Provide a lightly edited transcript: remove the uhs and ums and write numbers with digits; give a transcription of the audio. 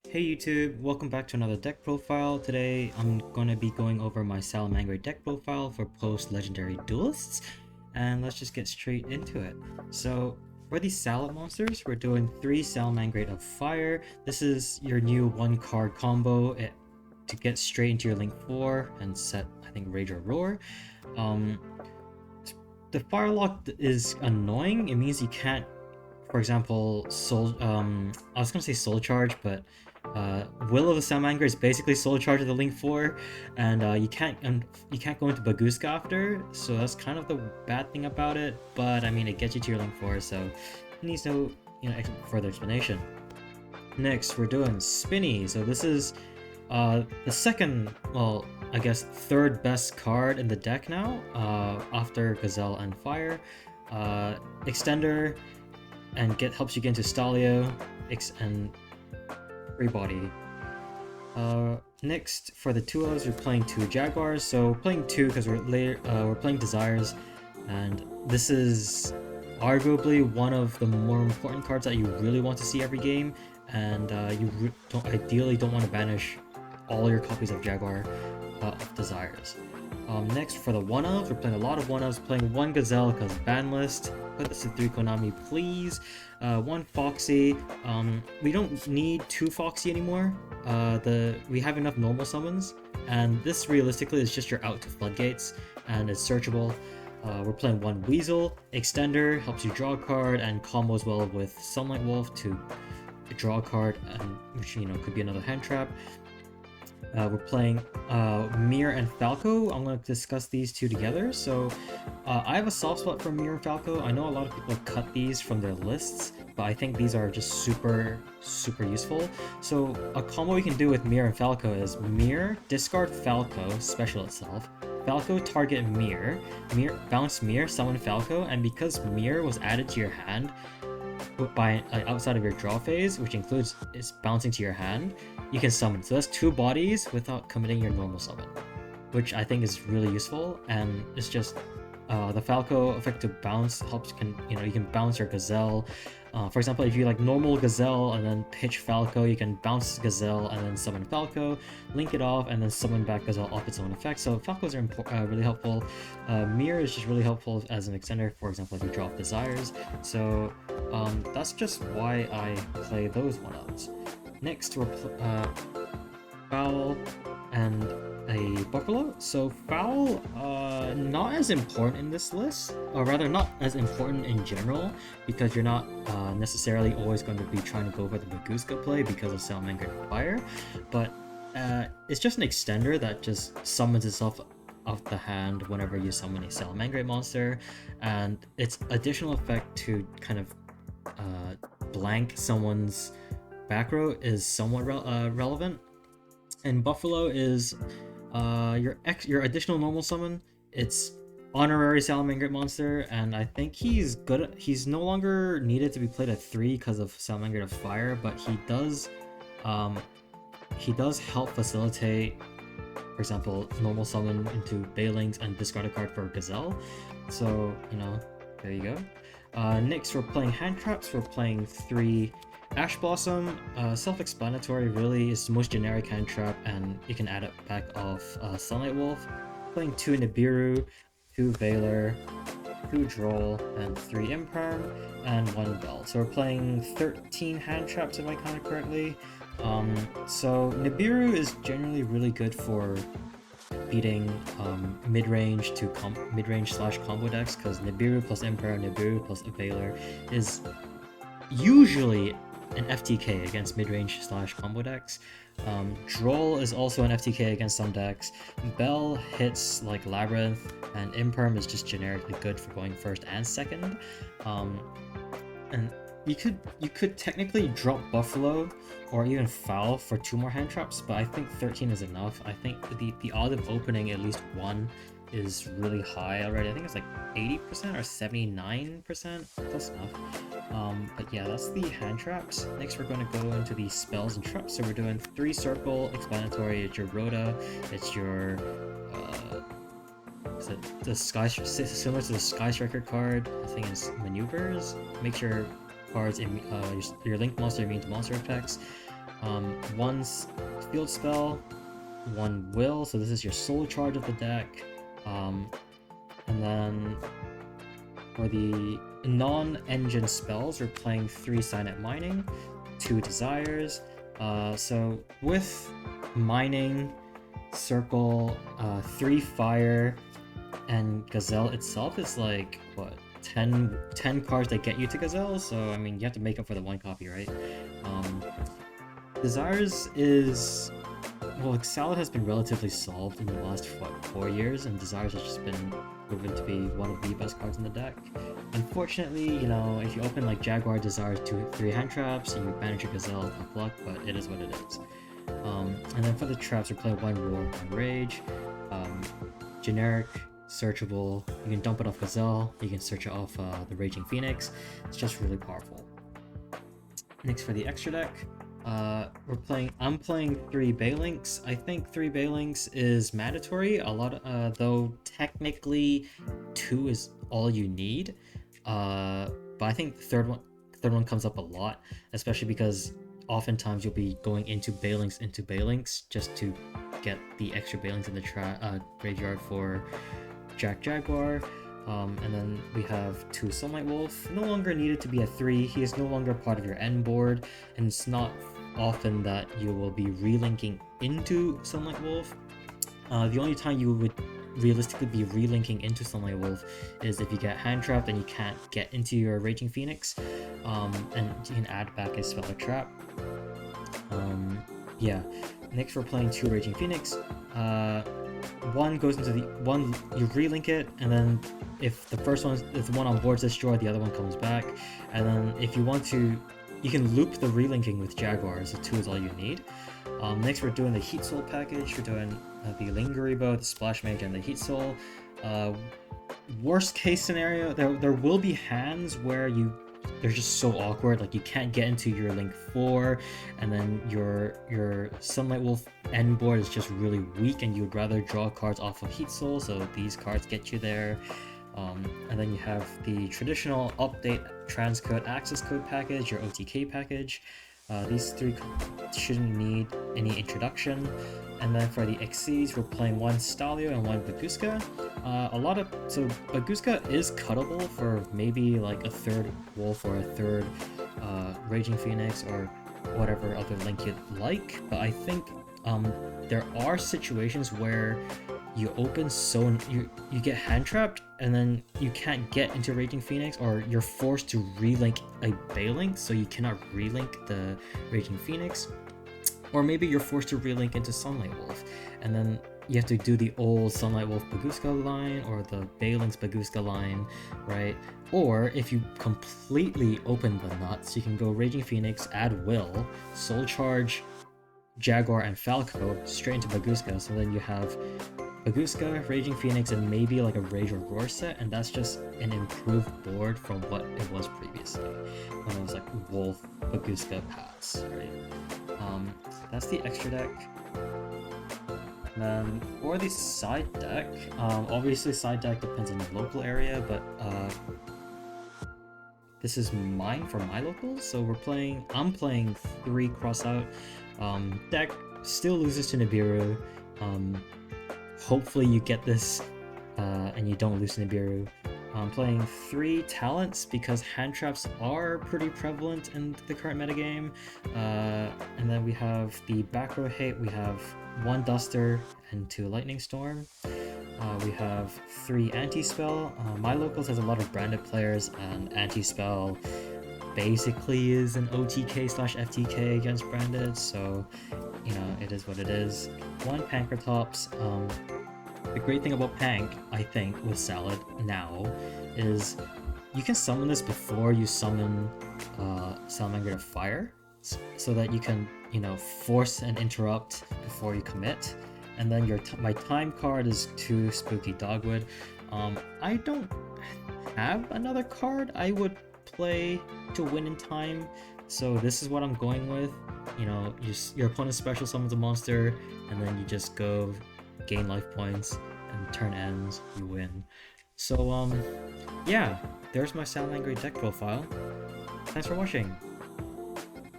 Hey YouTube, welcome back to another deck profile. Today I'm going to be going over my Salamangreat deck profile for post-legendary duelists, and let's just get straight into it. So for these Salam monsters, we're doing 3 Salamangreat of Fire. This is your new 1-card combo to get straight into your Link 4 and set, I think, Rage or Roar. Um, the Fire Lock is annoying. It means you can't, for example, I was gonna say Soul Charge, but Will of the Salamander is basically Soul Charge of the Link 4, and you can't go into Baguska after, so that's kind of the bad thing about it. But I mean, it gets you to your Link 4, so it needs no further explanation. Next, we're doing Spinny. So this is the second, well, I guess third best card in the deck now, after Gazelle and Fire. Extender and helps you get into Stalio and Free Body. Next, for the 2-ofs, we're playing 2 Jaguars. So playing 2 because we're playing Desires, and this is arguably one of the more important cards that you really want to see every game, and ideally don't want to banish all your copies of Jaguar of Desires. Next, for the 1-ofs, we're playing a lot of 1-ofs, playing 1 Gazelle because ban list. Put this to 3 Konami, please. 1 Foxy. We don't need 2 Foxy anymore. We have enough normal summons, and this realistically is just your out to Floodgates, and it's searchable. We're playing 1 Weasel. Extender helps you draw a card and combos well with Sunlight Wolf to draw a card, which could be another hand trap. We're playing Mir and Falco. I'm going to discuss these two together. So I have a soft spot for Mir and Falco. I know a lot of people cut these from their lists, but I think these are just super useful. So a combo we can do with Mir and Falco is Mir, discard Falco, special itself. Falco target Mir, bounce Mir, summon Falco, and because Mir was added to your hand by outside of your draw phase, which includes it's bouncing to your hand, you can summon. So that's 2 bodies without committing your normal summon, which I think is really useful. And it's just the Falco effective bounce helps. You can bounce your Gazelle. For example, if you like normal Gazelle and then pitch Falco, you can bounce Gazelle and then summon Falco, link it off, and then summon back Gazelle off its own effect. So Falcos are really helpful. Mirror is just really helpful as an extender, for example, if you draw off Desires. So that's just why I play those 1-ofs. Next, we're Foul and a Buffalo. So Foul, not as important in this list, or rather not as important in general, because you're not necessarily always going to be trying to go for the Baguska play because of Salamangreat Fire, but it's just an extender that just summons itself off the hand whenever you summon a Salamangreat monster, and its additional effect to kind of blank someone's back row is somewhat relevant. And Buffalo is your additional normal summon. It's honorary Salamangreat monster, and I think he's good. He's no longer needed to be played at 3 because of Salamangreat of Fire, but he does help facilitate, for example, normal summon into Bailings and discard a card for Gazelle. So there you go. Next, we're playing hand traps. We're playing 3 Ash Blossom. Self-explanatory, really. It's the most generic hand trap, and you can add it back off Sunlight Wolf. Playing 2 Nibiru, 2 Veiler, 2 Droll, and 3 Imperm, and 1 Bell. So we're playing 13 hand traps, if I counted correctly. So Nibiru is generally really good for beating mid-range slash combo decks, because Nibiru plus Emperor, Nibiru plus Veiler is usually an FTK against mid-range slash combo decks. Droll is also an FTK against some decks. Bell hits like Labyrinth, and Imperm is just generically good for going first and second. And you could technically drop Buffalo or even Foul for 2 more hand traps, but I think 13 is enough. I think the odds of opening at least 1 is really high already. I think it's like 80% or 79%, close enough. But yeah, that's the hand traps. Next, we're going to go into the spells and traps. So we're doing 3 circle, explanatory. It's your Rhoda, it's your the sky, similar to the Sky Striker card. I think it's maneuvers. Make sure cards your link monster immune to monster effects. One field spell, one will, so this is your soul charge of the deck. And then for the non-engine spells, we're playing 3 Signet Mining, 2 Desires. So with Mining, Circle, 3 Fire, and Gazelle itself is like, what, 10 cards that get you to Gazelle, so I mean, you have to make up for the 1 copy, right? Desires is... well, Salad has been relatively solved in the last, what, 4 years, and Desires has just been proven to be one of the best cards in the deck. Unfortunately, you know, if you open like Jaguar, Desires, 2-3 hand traps, and you manage your Gazelle, tough luck, but it is what it is. And then for the traps, we're playing 1 War, 1 Rage, generic, searchable, you can dump it off Gazelle, you can search it off the Raging Phoenix, it's just really powerful. Next for the extra deck, I'm playing 3 Balinks. I think 3 Balinks is mandatory, though technically 2 is all you need. But I think the third one comes up a lot, especially because oftentimes you'll be going into Balinks just to get the extra Balinks in the graveyard for Jaguar. And then we have 2 Sunlight Wolf, no longer needed to be a 3, he is no longer part of your end board, and it's not often that you will be relinking into Sunlight Wolf. The only time you would realistically be relinking into Sunlight Wolf is if you get hand trapped and you can't get into your Raging Phoenix, and you can add back a spell or trap. Yeah. Next we're playing 2 Raging Phoenix. One goes into the one, you relink it, and then if the one on board is destroyed, the other one comes back. And then if you want to, you can loop the relinking with Jaguar, so 2 is all you need. Next we're doing the Heat Soul package. We're doing the Lingeribo, the Splash Mage, and the Heat Soul. Worst case scenario, there will be hands where they're just so awkward, like you can't get into your Link 4, and then your Sunlight Wolf end board is just really weak, and you would rather draw cards off of Heat Soul, so these cards get you there. And then you have the traditional update transcode access code package, your OTK package. These 3 shouldn't need any introduction. And then for the XCs, we're playing 1 Stalio and 1 Baguska. So Baguska is cuttable for maybe like a 3rd Wolf or a 3rd Raging Phoenix or whatever other link you'd like, but I think there are situations where you open you get hand trapped and then you can't get into Raging Phoenix, or you're forced to relink a Baylink, so you cannot relink the Raging Phoenix, or maybe you're forced to relink into Sunlight Wolf, and then you have to do the old Sunlight Wolf Baguska line or the Balinks Baguska line, right? Or if you completely open the nuts, you can go Raging Phoenix, add Will, Soul Charge, Jaguar, and Falco straight into Baguska, so then you have Baguska, Raging Phoenix, and maybe like a Rage or Roar set, and that's just an improved board from what it was previously, when it was like Wolf, Baguska, Pass, right? That's the extra deck. And then for the side deck, obviously side deck depends on the local area, but this is mine for my locals, so I'm playing 3 Crossout. Deck still loses to Nibiru. Hopefully you get this and you don't lose to Nibiru. I'm playing 3 talents because hand traps are pretty prevalent in the current metagame. And then we have the back row hate, we have 1 Duster and 2 Lightning Storm. We have 3 Anti-Spell. My locals has a lot of branded players, and Anti-Spell basically is an OTK/FTK against branded, so you know, it is what it is. 1 Pankratops. The great thing about Pank, I think, with Salad now, is you can summon this before you summon Salamangreat of Fire, so that you can, you know, force and interrupt before you commit. And then my time card is 2 Spooky Dogwood. I don't have another card I would play to win in time, so this is what I'm going with. You know, your opponent special summons a monster, and then you just go gain life points, and turn ends, you win. So yeah, there's my Salamangreat deck profile. Thanks for watching.